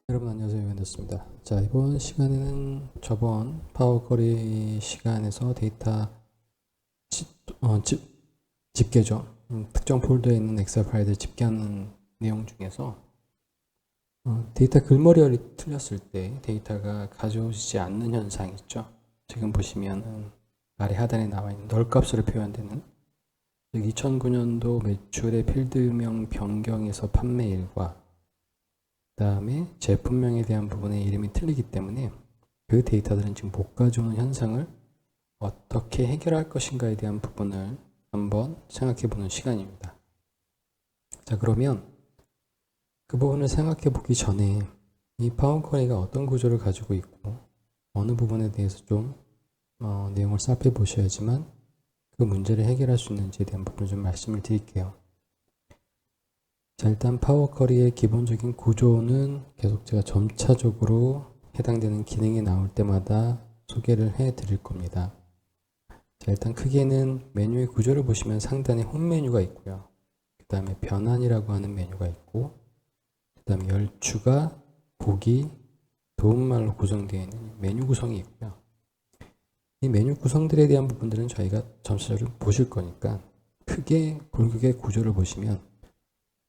여러분 안녕하세요. 유현대습니다. 자, 이번 시간에는 저번 파워쿼리 시간에서 데이터 집계죠. 특정 폴더에 있는 엑셀 파일을 집계하는 내용 중에서 데이터 글머리열이 틀렸을 때 데이터가 가져오지 않는 현상이 있죠. 지금 보시면 아래 하단에 나와 있는 널 값으로 표현되는 2009년도 매출의 필드명 변경에서 판매일과 그 다음에 제품명에 대한 부분의 이름이 틀리기 때문에 그 데이터들은 지금 못 가져오는 현상을 어떻게 해결할 것인가에 대한 부분을 한번 생각해 보는 시간입니다. 자, 그러면 그 부분을 생각해 보기 전에 이 파워쿼리가 어떤 구조를 가지고 있고 어느 부분에 대해서 좀 내용을 살펴 보셔야지만 그 문제를 해결할 수 있는지에 대한 부분을 좀 말씀을 드릴게요. 자, 일단 파워쿼리의 기본적인 구조는 계속 제가 점차적으로 해당되는 기능이 나올 때마다 소개를 해 드릴 겁니다. 자, 일단 크게는 메뉴의 구조를 보시면 상단에 홈 메뉴가 있고요. 그 다음에 변환이라고 하는 메뉴가 있고, 그 다음에 열추가, 보기, 도움말로 구성되어 있는 메뉴 구성이 있고요. 이 메뉴 구성들에 대한 부분들은 저희가 점차적으로 보실 거니까 크게 골격의 구조를 보시면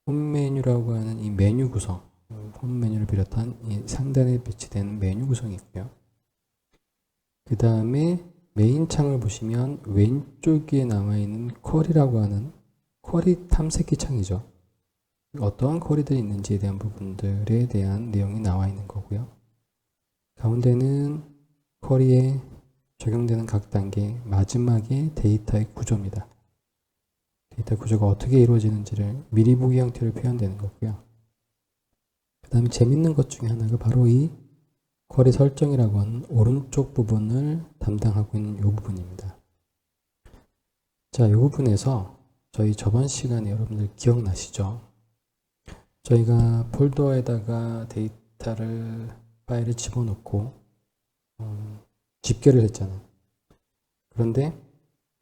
홈 메뉴라고 하는 이 메뉴 구성, 홈 메뉴를 비롯한 이 상단에 배치되는 메뉴 구성이 있고요. 그 다음에 메인 창을 보시면 왼쪽에 나와 있는 쿼리라고 하는 쿼리 탐색기 창이죠. 어떠한 쿼리들이 있는지에 대한 부분들에 대한 내용이 나와 있는 거고요. 가운데는 쿼리에 적용되는 각 단계 마지막에 데이터의 구조입니다. 데이터 구조가 어떻게 이루어지는지를 미리 보기 형태로 표현되는 거고요. 그 다음에 재밌는 것 중에 하나가 바로 이 쿼리 설정이라고 하는 오른쪽 부분을 담당하고 있는 이 부분입니다. 자, 이 부분에서 저희 저번 시간에 여러분들 기억나시죠? 저희가 폴더에다가 데이터를 파일을 집어넣고 집계를 했잖아요. 그런데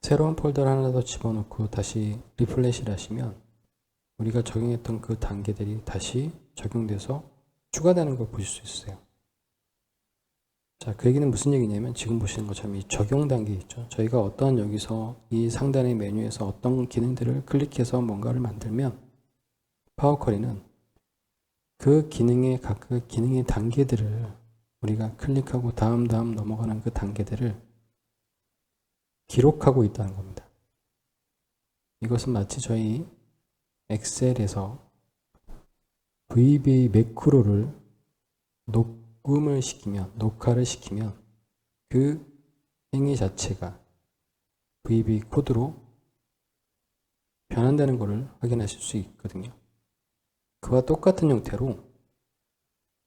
새로운 폴더를 하나 더 집어넣고 다시 리플레시를 하시면 우리가 적용했던 그 단계들이 다시 적용돼서 추가되는 걸 보실 수 있어요. 자, 그 얘기는 무슨 얘기냐면 지금 보시는 것처럼 이 적용 단계 있죠. 저희가 어떤 여기서 이 상단의 메뉴에서 어떤 기능들을 클릭해서 뭔가를 만들면 파워쿼리는 그 기능의 각각 기능의 단계들을 우리가 클릭하고 다음 넘어가는 그 단계들을 기록하고 있다는 겁니다. 이것은 마치 저희 엑셀에서 VBA 매크로를 녹음을 시키면, 녹화를 시키면 그 행위 자체가 VBA 코드로 변환되는 것을 확인하실 수 있거든요. 그와 똑같은 형태로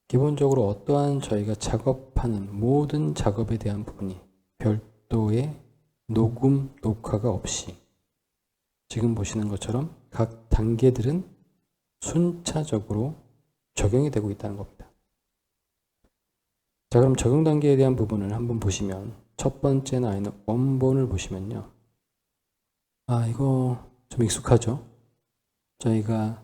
기본적으로 어떠한 저희가 작업하는 모든 작업에 대한 부분이 별도의 녹음, 녹화가 없이 지금 보시는 것처럼 각 단계들은 순차적으로 적용이 되고 있다는 겁니다. 자, 그럼 적용 단계에 대한 부분을 한번 보시면 첫 번째 나와 있는 원본을 보시면요. 이거 좀 익숙하죠? 저희가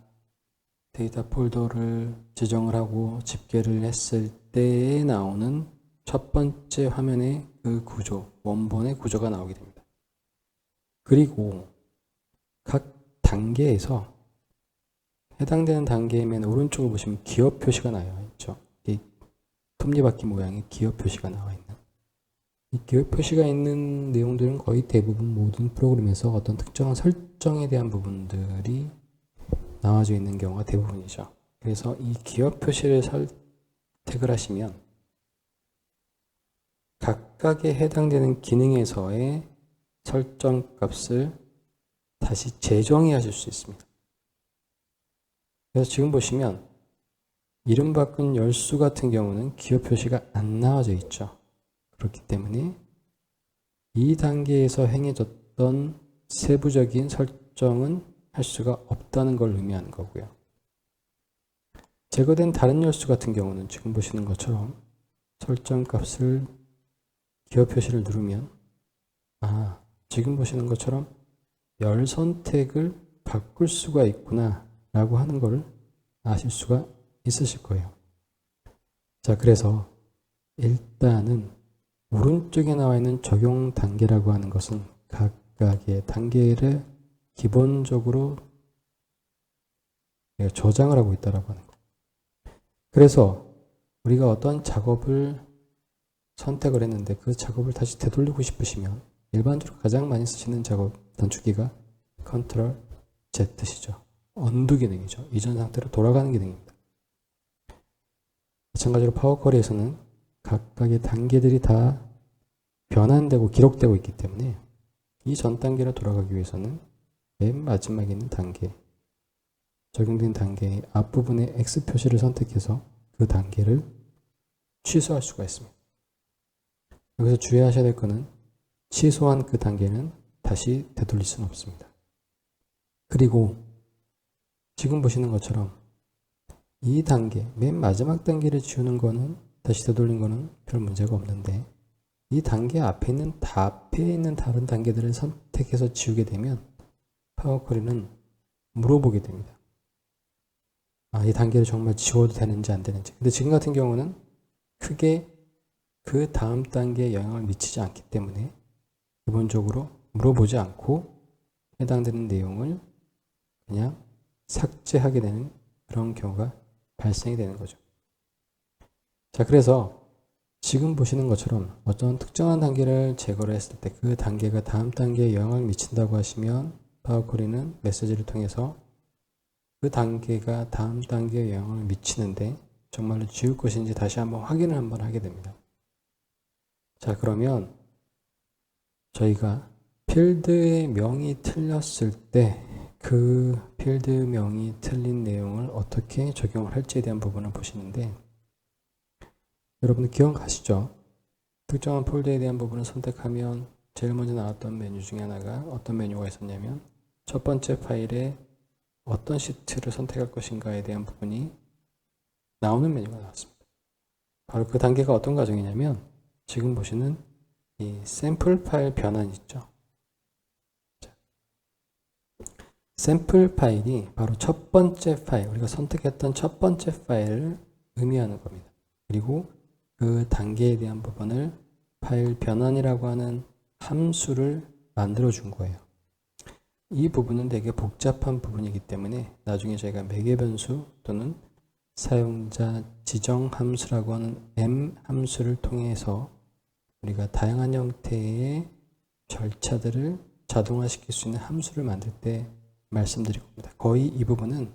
데이터 폴더를 지정을 하고 집계를 했을 때에 나오는 첫 번째 화면의 그 구조, 원본의 구조가 나오게 됩니다. 그리고 각 단계에서 해당되는 단계의 맨 오른쪽을 보시면 기업 표시가 나와 있죠. 이 톱니바퀴 모양의 기업 표시가 나와 있는. 이 기업 표시가 있는 내용들은 거의 대부분 모든 프로그램에서 어떤 특정한 설정에 대한 부분들이 나와져 있는 경우가 대부분이죠. 그래서 이 기업 표시를 선택을 하시면 각각에 해당되는 기능에서의 설정 값을 다시 재정의하실 수 있습니다. 그래서 지금 보시면 이름 바꾼 열수 같은 경우는 기업 표시가 안 나와져 있죠. 그렇기 때문에 이 단계에서 행해졌던 세부적인 설정은 할 수가 없다는 걸 의미하는 거고요. 제거된 다른 열수 같은 경우는 지금 보시는 것처럼 설정 값을 기업 표시를 누르면 지금 보시는 것처럼 열 선택을 바꿀 수가 있구나 라고 하는 걸 아실 수가 있으실 거예요. 자, 그래서 일단은 오른쪽에 나와 있는 적용 단계라고 하는 것은 각각의 단계를 기본적으로 저장을 하고 있다라고 하는 거예요. 그래서 우리가 어떤 작업을 선택을 했는데 그 작업을 다시 되돌리고 싶으시면 일반적으로 가장 많이 쓰시는 작업 단축키가 컨트롤 Z시죠. 언두 기능이죠. 이전 상태로 돌아가는 기능입니다. 마찬가지로 파워쿼리에서는 각각의 단계들이 다 변환되고 기록되고 있기 때문에 이 전 단계로 돌아가기 위해서는 맨 마지막에 있는 단계, 적용된 단계의 앞부분에 X 표시를 선택해서 그 단계를 취소할 수가 있습니다. 여기서 주의하셔야 될 것은 취소한 그 단계는 다시 되돌릴 수는 없습니다. 그리고 지금 보시는 것처럼 이 단계, 맨 마지막 단계를 지우는 거는 다시 되돌린 거는 별 문제가 없는데 이 단계 앞에 있는 다른 단계들을 선택해서 지우게 되면 파워쿼리는 물어보게 됩니다. 이 단계를 정말 지워도 되는지 안 되는지. 근데 지금 같은 경우는 크게 그 다음 단계에 영향을 미치지 않기 때문에 기본적으로 물어보지 않고 해당되는 내용을 그냥 삭제하게 되는 그런 경우가 발생이 되는 거죠. 자, 그래서 지금 보시는 것처럼 어떤 특정한 단계를 제거를 했을 때 그 단계가 다음 단계에 영향을 미친다고 하시면 파워쿼리는 메시지를 통해서 그 단계가 다음 단계에 영향을 미치는데 정말로 지울 것인지 다시 한번 확인을 한번 하게 됩니다. 자, 그러면 저희가 필드의 명이 틀렸을 때 그 필드 명이 틀린 내용을 어떻게 적용을 할지에 대한 부분을 보시는데 여러분 기억하시죠? 특정한 폴더에 대한 부분을 선택하면 제일 먼저 나왔던 메뉴 중에 하나가 어떤 메뉴가 있었냐면 첫 번째 파일에 어떤 시트를 선택할 것인가에 대한 부분이 나오는 메뉴가 나왔습니다. 바로 그 단계가 어떤 과정이냐면 지금 보시는 이 샘플 파일 변환 있죠. 자, 샘플 파일이 바로 첫 번째 파일, 우리가 선택했던 첫 번째 파일을 의미하는 겁니다. 그리고 그 단계에 대한 부분을 파일 변환이라고 하는 함수를 만들어 준 거예요. 이 부분은 되게 복잡한 부분이기 때문에 나중에 저희가 매개 변수 또는 사용자 지정 함수라고 하는 M 함수를 통해서 우리가 다양한 형태의 절차들을 자동화시킬 수 있는 함수를 만들 때 말씀드릴 겁니다. 거의 이 부분은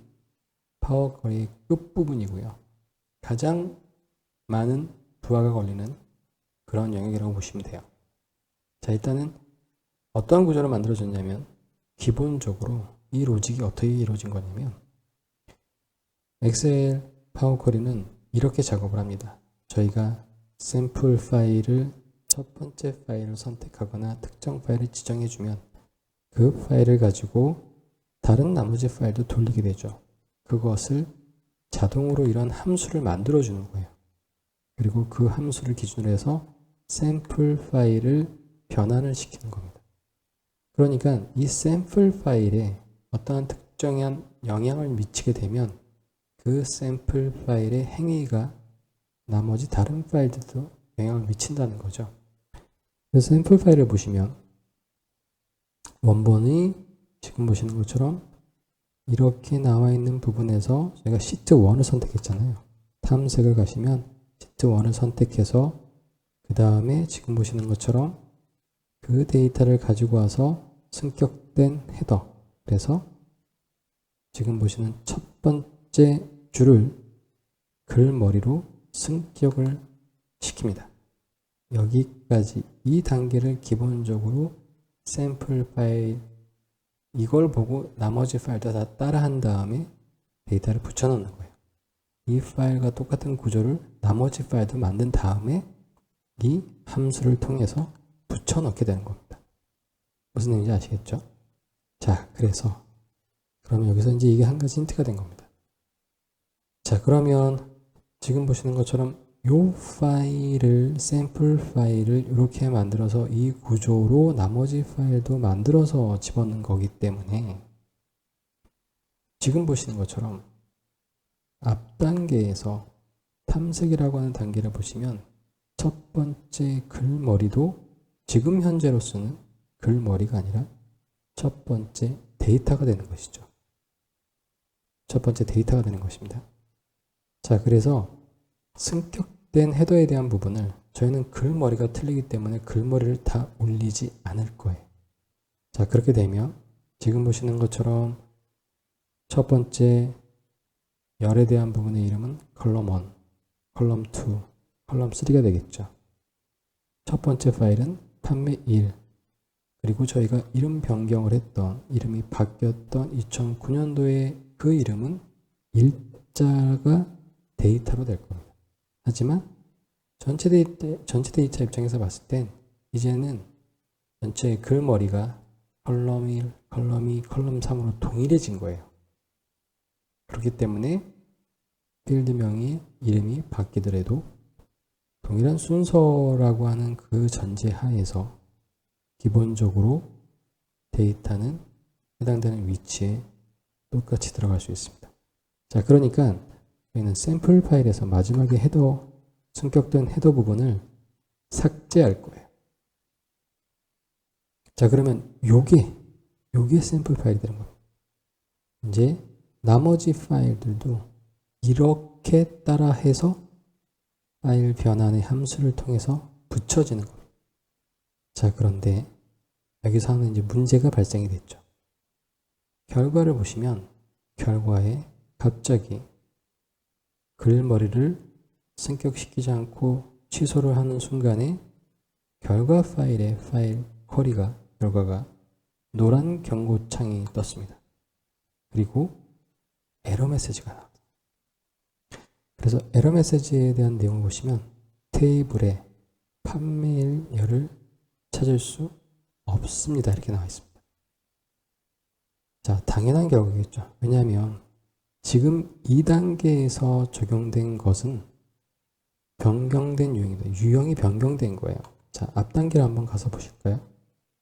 파워쿼리의 끝부분이고요. 가장 많은 부하가 걸리는 그런 영역이라고 보시면 돼요. 자, 일단은 어떠한 구조를 만들어줬냐면 기본적으로 이 로직이 어떻게 이루어진 거냐면 엑셀 파워쿼리는 이렇게 작업을 합니다. 저희가 샘플 파일을 첫 번째 파일을 선택하거나 특정 파일을 지정해주면 그 파일을 가지고 다른 나머지 파일도 돌리게 되죠. 그것을 자동으로 이런 함수를 만들어 주는 거예요. 그리고 그 함수를 기준으로 해서 샘플 파일을 변환을 시키는 겁니다. 그러니까 이 샘플 파일에 어떠한 특정한 영향을 미치게 되면 그 샘플 파일의 행위가 나머지 다른 파일들도 영향을 미친다는 거죠. 그래서 샘플 파일을 보시면 원본이 지금 보시는 것처럼 이렇게 나와 있는 부분에서 제가 시트 1을 선택했잖아요. 탐색을 가시면 시트 1을 선택해서 그 다음에 지금 보시는 것처럼 그 데이터를 가지고 와서 승격된 헤더, 그래서 지금 보시는 첫 번째 줄을 글머리로 승격을 시킵니다. 여기까지 이 단계를 기본적으로 샘플 파일 이걸 보고 나머지 파일도 다 따라한 다음에 데이터를 붙여넣는 거예요. 이 파일과 똑같은 구조를 나머지 파일도 만든 다음에 이 함수를 통해서 붙여넣게 되는 겁니다. 무슨 얘기인지 아시겠죠? 자, 그래서 그러면 여기서 이제 이게 한 가지 힌트가 된 겁니다. 자, 그러면 지금 보시는 것처럼 이 파일을 샘플 파일을 이렇게 만들어서 이 구조로 나머지 파일도 만들어서 집어넣는 거기 때문에 지금 보시는 것처럼 앞 단계에서 탐색이라고 하는 단계를 보시면 첫 번째 글머리도 지금 현재로서는 글머리가 아니라 첫 번째 데이터가 되는 것이죠. 첫 번째 데이터가 되는 것입니다. 자, 그래서 승격된 헤더에 대한 부분을 저희는 글머리가 틀리기 때문에 글머리를 다 올리지 않을 거예요. 자, 그렇게 되면 지금 보시는 것처럼 첫 번째 열에 대한 부분의 이름은 컬럼 1, 컬럼 2, 컬럼 3가 되겠죠. 첫 번째 파일은 판매 1, 그리고 저희가 이름 변경을 했던, 이름이 바뀌었던 2009년도에 그 이름은 일자가 데이터로 될 겁니다. 하지만 전체 데이터 입장에서 봤을 땐 이제는 전체 글머리가 컬럼 1, 컬럼 2, 컬럼 3으로 동일해진 거예요. 그렇기 때문에 필드명이 이름이 바뀌더라도 동일한 순서라고 하는 그 전제 하에서 기본적으로 데이터는 해당되는 위치에 똑같이 들어갈 수 있습니다. 자, 그러니까 저희는 샘플 파일에서 마지막에 헤더, 승격된 헤더 부분을 삭제할 거예요. 자, 그러면 요게 샘플 파일이 되는 겁니다. 이제 나머지 파일들도 이렇게 따라 해서 파일 변환의 함수를 통해서 붙여지는 겁니다. 자, 그런데 여기서는 이제 문제가 발생이 됐죠. 결과를 보시면 결과에 갑자기 글머리를 승격시키지 않고 취소를 하는 순간에 결과 파일의 파일 결과가 노란 경고창이 떴습니다. 그리고 에러 메시지가 나옵니다. 그래서 에러 메시지에 대한 내용을 보시면 테이블에 판매일열을 찾을 수 없습니다. 이렇게 나와 있습니다. 자, 당연한 결과겠죠. 왜냐하면 지금 2단계에서 적용된 것은 변경된 유형이다. 유형이 변경된 거예요. 자, 앞 단계를 한번 가서 보실까요?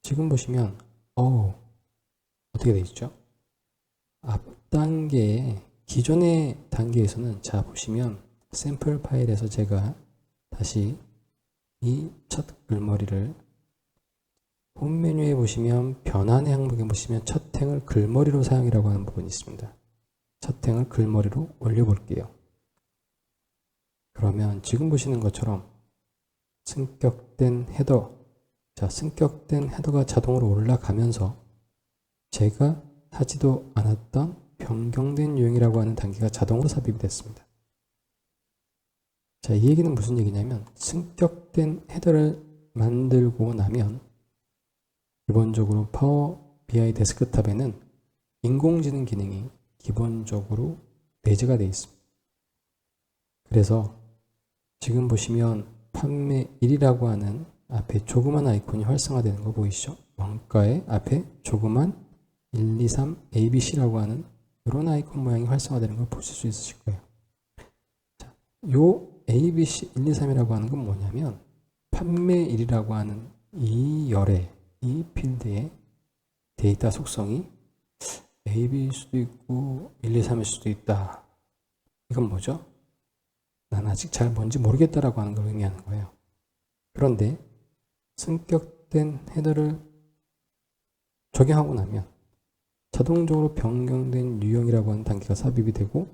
지금 보시면 어떻게 되어 있죠? 앞 단계에 기존의 단계에서는 자 보시면 샘플 파일에서 제가 다시 이 첫 글머리를 홈 메뉴에 보시면 변환의 항목에 보시면 첫 행을 글머리로 사용이라고 하는 부분이 있습니다. 첫 행을 글머리로 올려볼게요. 그러면 지금 보시는 것처럼 승격된 헤더, 자, 승격된 헤더가 자동으로 올라가면서 제가 하지도 않았던 변경된 유형이라고 하는 단계가 자동으로 삽입이 됐습니다. 자, 이 얘기는 무슨 얘기냐면 승격된 헤더를 만들고 나면 기본적으로 파워 BI 데스크탑에는 인공지능 기능이 기본적으로 내재가 되어 있습니다. 그래서 지금 보시면 판매 1이라고 하는 앞에 조그만 아이콘이 활성화되는 거 보이시죠? 원가의 앞에 조그만 1, 2, 3, ABC라고 하는 이런 아이콘 모양이 활성화되는 걸 보실 수 있으실 거예요. 자, 요 ABC 1, 2, 3이라고 하는 건 뭐냐면 판매 1이라고 하는 이 열의 이 필드의 데이터 속성이 AB일 수도 있고 1, 2, 3일 수도 있다. 이건 뭐죠? 난 아직 잘 뭔지 모르겠다라고 하는 걸 의미하는 거예요. 그런데 승격된 헤더를 적용하고 나면 자동적으로 변경된 유형이라고 하는 단계가 삽입이 되고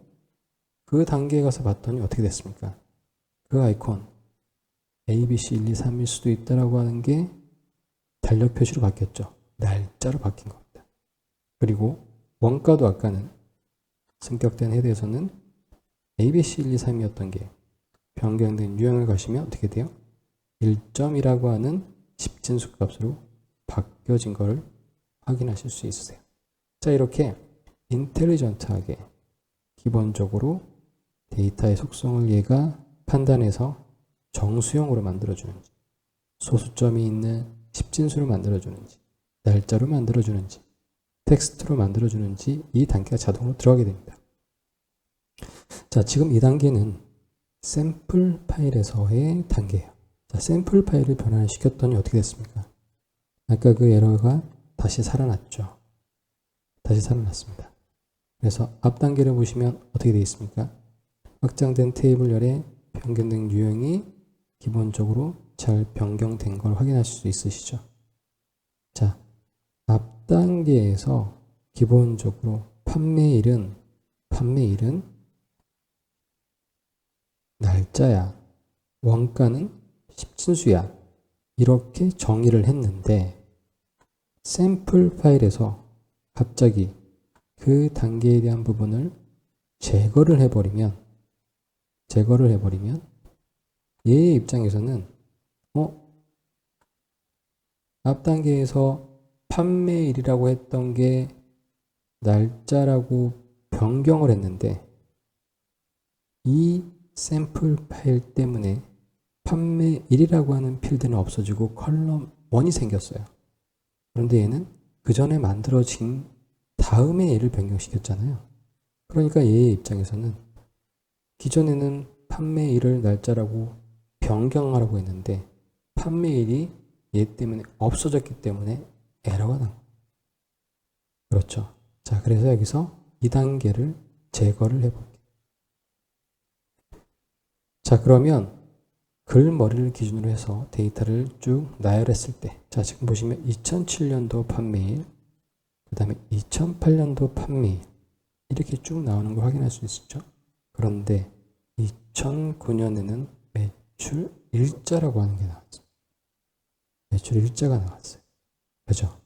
그 단계에 가서 봤더니 어떻게 됐습니까? 그 아이콘 ABC 1, 2, 3일 수도 있다라고 하는 게 달력 표시로 바뀌었죠. 날짜로 바뀐 겁니다. 그리고 원가도 아까는 승격된 헤드에서는 ABC 1, 2, 3이었던 게 변경된 유형을 가시면 어떻게 돼요? 1점이라고 하는 10진수 값으로 바뀌어진 것을 확인하실 수 있으세요. 자, 이렇게 인텔리전트하게 기본적으로 데이터의 속성을 얘가 판단해서 정수형으로 만들어주는지, 소수점이 있는 10진수로 만들어주는지, 날짜로 만들어주는지, 텍스트로 만들어주는지 이 단계가 자동으로 들어가게 됩니다. 자, 지금 이 단계는 샘플 파일에서의 단계예요. 자, 샘플 파일을 변환을 시켰더니 어떻게 됐습니까? 아까 그 에러가 다시 살아났죠. 다시 살아났습니다. 그래서 앞 단계를 보시면 어떻게 되어 있습니까? 확장된 테이블열에 변경된 유형이 기본적으로 잘 변경된 걸 확인하실 수 있으시죠? 자, 앞 단계에서 기본적으로 판매일은 날짜야, 원가는 십진수야, 이렇게 정의를 했는데 샘플 파일에서 갑자기 그 단계에 대한 부분을 제거를 해버리면 얘의 입장에서는 앞 단계에서 판매일이라고 했던 게 날짜라고 변경을 했는데 이 샘플 파일 때문에 판매일이라고 하는 필드는 없어지고 컬럼 1이 생겼어요. 그런데 얘는 그 전에 만들어진 다음에 얘를 변경시켰잖아요. 그러니까 얘의 입장에서는 기존에는 판매일을 날짜라고 변경하라고 했는데 판매일이 얘 때문에 없어졌기 때문에 에러가 난 거예요. 그렇죠. 자, 그래서 여기서 2단계를 제거를 해볼게요. 자, 그러면 글머리를 기준으로 해서 데이터를 쭉 나열했을 때, 자, 지금 보시면 2007년도 판매일, 그 다음에 2008년도 판매일, 이렇게 쭉 나오는 걸 확인할 수 있죠. 그런데 2009년에는 매출 일자라고 하는 게 나왔어요. 매출 일자가 나왔어요. 그죠?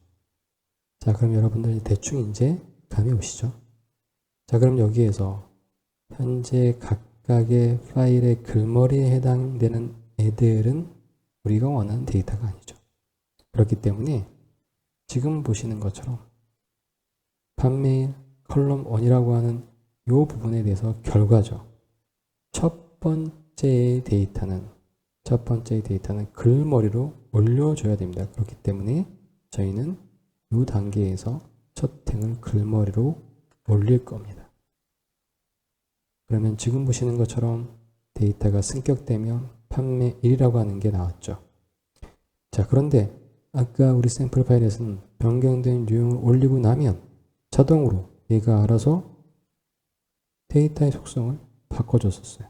자, 그럼 여러분들 대충 이제 감이 오시죠? 자, 그럼 여기에서 현재 각각의 파일의 글머리에 해당되는 애들은 우리가 원하는 데이터가 아니죠. 그렇기 때문에 지금 보시는 것처럼 판매일 컬럼 1이라고 하는 이 부분에 대해서 결과죠. 첫 번째 데이터는 글머리로 올려줘야 됩니다. 그렇기 때문에 저희는 이 단계에서 첫 행을 글머리로 올릴 겁니다. 그러면 지금 보시는 것처럼 데이터가 승격되면 판매일이라고 하는 게 나왔죠. 자, 그런데 아까 우리 샘플 파일에서는 변경된 유형을 올리고 나면 자동으로 얘가 알아서 데이터의 속성을 바꿔줬었어요.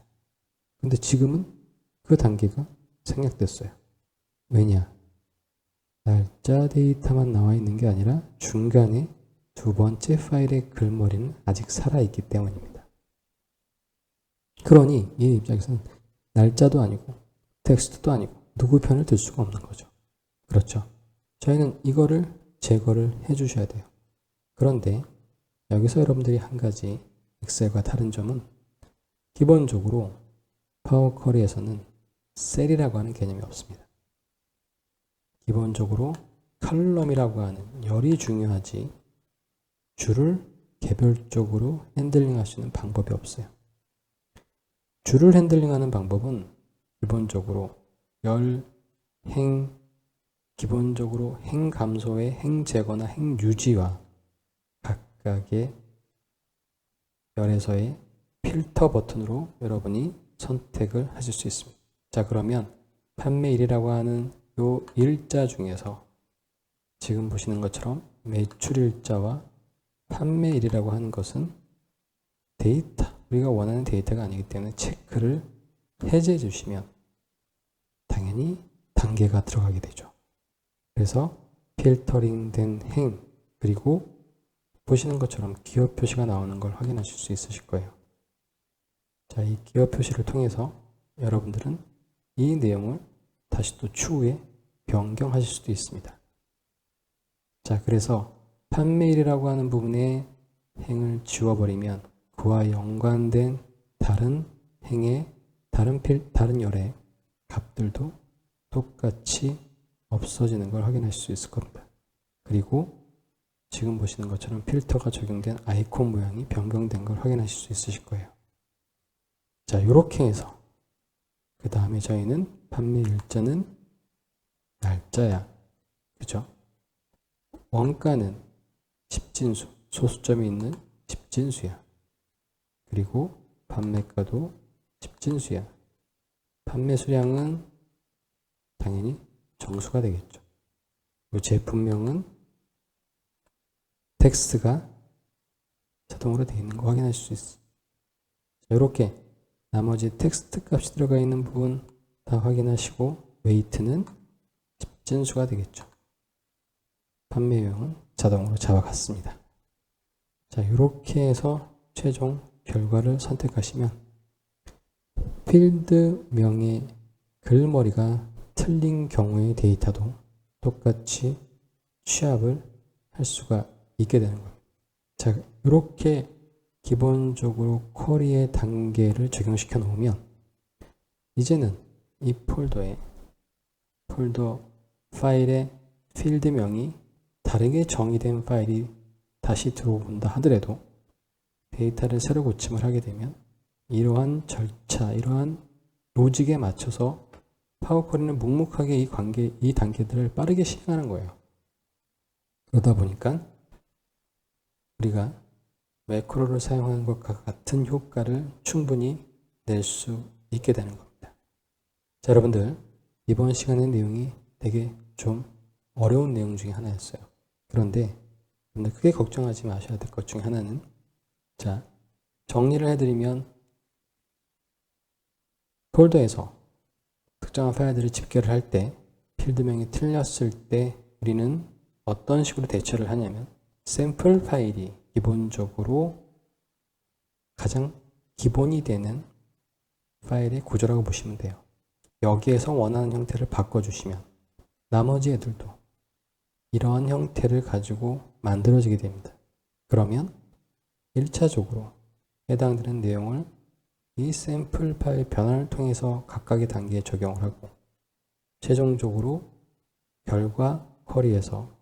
근데 지금은 그 단계가 생략됐어요. 왜냐? 날짜 데이터만 나와 있는 게 아니라 중간에 두 번째 파일의 글머리는 아직 살아있기 때문입니다. 그러니 이 입장에서는 날짜도 아니고 텍스트도 아니고 누구 편을 들 수가 없는 거죠. 그렇죠? 저희는 이거를 제거를 해 주셔야 돼요. 그런데 여기서 여러분들이 한 가지 엑셀과 다른 점은 기본적으로 파워 쿼리에서는 셀이라고 하는 개념이 없습니다. 기본적으로 컬럼이라고 하는 열이 중요하지 줄을 개별적으로 핸들링할 수 있는 방법이 없어요. 줄을 핸들링하는 방법은 기본적으로 열, 행, 기본적으로 행 감소의 행 제거나 행 유지와 각각의 열에서의 필터 버튼으로 여러분이 선택을 하실 수 있습니다. 자, 그러면 판매일이라고 하는 요 일자 중에서 지금 보시는 것처럼 매출일자와 판매일이라고 하는 것은 데이터, 우리가 원하는 데이터가 아니기 때문에 체크를 해제해 주시면 당연히 단계가 들어가게 되죠. 그래서 필터링된 행, 그리고 보시는 것처럼 기호 표시가 나오는 걸 확인하실 수 있으실 거예요. 자, 이 기호 표시를 통해서 여러분들은 이 내용을 다시 또 추후에 변경하실 수도 있습니다. 자, 그래서 판매일이라고 하는 부분에 행을 지워버리면 그와 연관된 다른 행의 다른 열의 값들도 똑같이 없어지는 걸 확인하실 수 있을 겁니다. 그리고 지금 보시는 것처럼 필터가 적용된 아이콘 모양이 변경된 걸 확인하실 수 있으실 거예요. 자, 이렇게 해서 그 다음에 저희는 판매 일자는 날짜야. 그죠? 원가는 십진수, 소수점이 있는 십진수야. 그리고 판매가도 십진수야. 판매 수량은 당연히 정수가 되겠죠. 이 제품명은 텍스트가 자동으로 되어 있는 거 확인하실 수 있어요. 이렇게 나머지 텍스트 값이 들어가 있는 부분 다 확인하시고 웨이트는 집진수가 되겠죠. 판매 요금은 자동으로 잡아갔습니다. 자, 이렇게 해서 최종 결과를 선택하시면 필드명의 글머리가 틀린 경우의 데이터도 똑같이 취합을 할 수가 있게 되는 거예요. 자, 이렇게 기본적으로 쿼리의 단계를 적용시켜 놓으면 이제는 이 폴더 파일의 필드명이 다르게 정의된 파일이 다시 들어온다 하더라도 데이터를 새로 고침을 하게 되면 이러한 절차, 이러한 로직에 맞춰서 파워쿼리는 묵묵하게 이 단계들을 빠르게 실행하는 거예요. 그러다 보니까 우리가 매크로를 사용하는 것과 같은 효과를 충분히 낼 수 있게 되는 겁니다. 자, 여러분들 이번 시간의 내용이 되게 좀 어려운 내용 중에 하나였어요. 그런데 여러분들 크게 걱정하지 마셔야 될 것 중에 하나는, 자, 정리를 해드리면 폴더에서 특정한 파일들을 집계를 할 때 필드명이 틀렸을 때 우리는 어떤 식으로 대처를 하냐면 샘플 파일이 기본적으로 가장 기본이 되는 파일의 구조라고 보시면 돼요. 여기에서 원하는 형태를 바꿔주시면 나머지 애들도 이러한 형태를 가지고 만들어지게 됩니다. 그러면 1차적으로 해당되는 내용을 이 샘플 파일 변환을 통해서 각각의 단계에 적용을 하고 최종적으로 결과 쿼리에서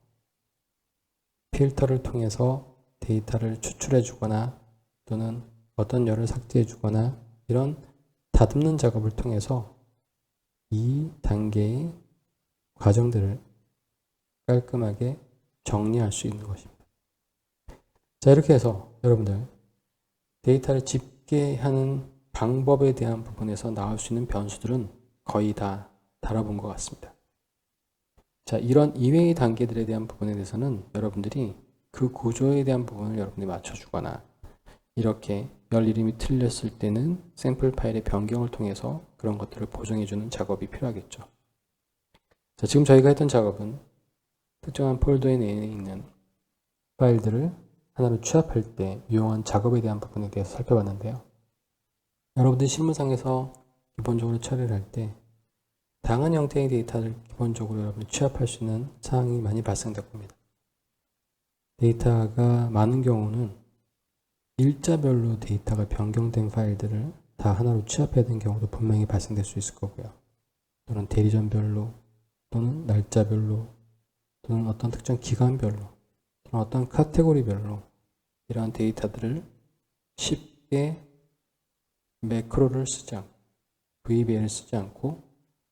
필터를 통해서 데이터를 추출해 주거나 또는 어떤 열을 삭제해 주거나 이런 다듬는 작업을 통해서 이 단계의 과정들을 깔끔하게 정리할 수 있는 것입니다. 자, 이렇게 해서 여러분들 데이터를 집계하는 방법에 대한 부분에서 나올 수 있는 변수들은 거의 다 다뤄본 것 같습니다. 자, 이런 이외의 단계들에 대한 부분에 대해서는 여러분들이 그 구조에 대한 부분을 여러분들이 맞춰주거나 이렇게 열 이름이 틀렸을 때는 샘플 파일의 변경을 통해서 그런 것들을 보정해주는 작업이 필요하겠죠. 자, 지금 저희가 했던 작업은 특정한 폴더에 내에 있는 파일들을 하나로 취합할 때 유용한 작업에 대한 부분에 대해서 살펴봤는데요. 여러분들이 실무상에서 기본적으로 처리를 할 때 다양한 형태의 데이터를 기본적으로 여러분이 취합할 수 있는 상황이 많이 발생될 겁니다. 데이터가 많은 경우는 일자별로 데이터가 변경된 파일들을 다 하나로 취합해야 되는 경우도 분명히 발생될 수 있을 거고요. 또는 대리점별로 또는 날짜별로 또는 어떤 특정 기간별로 또는 어떤 카테고리별로 이러한 데이터들을 쉽게 매크로를 쓰지 않고 VBA를 쓰지 않고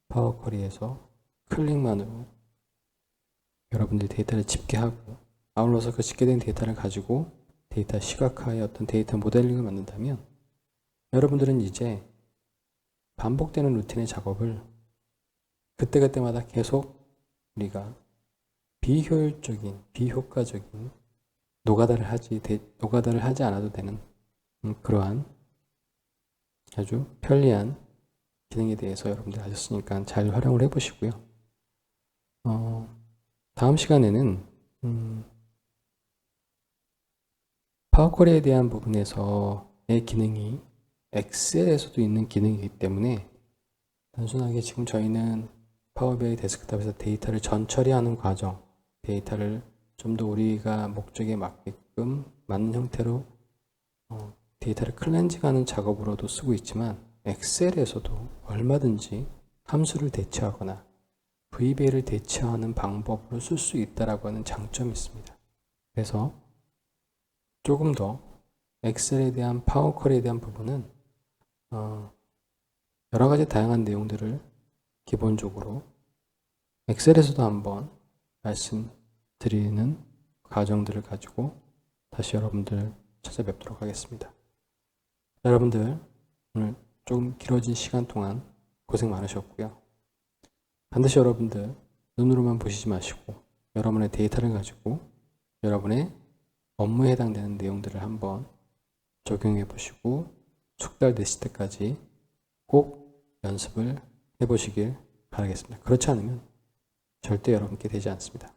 파워쿼리에서 클릭만으로 여러분들이 데이터를 집계하고 아울러서 그 집계된 데이터를 가지고 데이터 시각화의 어떤 데이터 모델링을 만든다면 여러분들은 이제 반복되는 루틴의 작업을 그때그때마다 계속 우리가 비효율적인, 비효과적인 노가다를 하지 않아도 되는 그러한 아주 편리한 기능에 대해서 여러분들 아셨으니까 잘 활용을 해보시고요. 다음 시간에는 파워쿼리에 대한 부분에서의 기능이 엑셀에서도 있는 기능이기 때문에 단순하게 지금 저희는 파워비아이 데스크탑에서 데이터를 전처리하는 과정, 데이터를 좀 더 우리가 목적에 맞게끔 맞는 형태로 데이터를 클렌징하는 작업으로도 쓰고 있지만 엑셀에서도 얼마든지 함수를 대체하거나 VBA를 대체하는 방법으로 쓸 수 있다라고 하는 장점이 있습니다. 그래서 조금 더 엑셀에 대한 파워쿼리에 대한 부분은 여러 가지 다양한 내용들을 기본적으로 엑셀에서도 한번 말씀드리는 과정들을 가지고 다시 여러분들 찾아뵙도록 하겠습니다. 여러분들 오늘 좀 길어진 시간 동안 고생 많으셨고요. 반드시 여러분들 눈으로만 보시지 마시고 여러분의 데이터를 가지고 여러분의 업무에 해당되는 내용들을 한번 적용해 보시고 숙달되실 때까지 꼭 연습을 해보시길 바라겠습니다. 그렇지 않으면 절대 여러분께 되지 않습니다.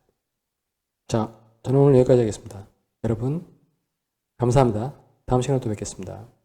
자, 저는 오늘 여기까지 하겠습니다. 여러분 감사합니다. 다음 시간에 또 뵙겠습니다.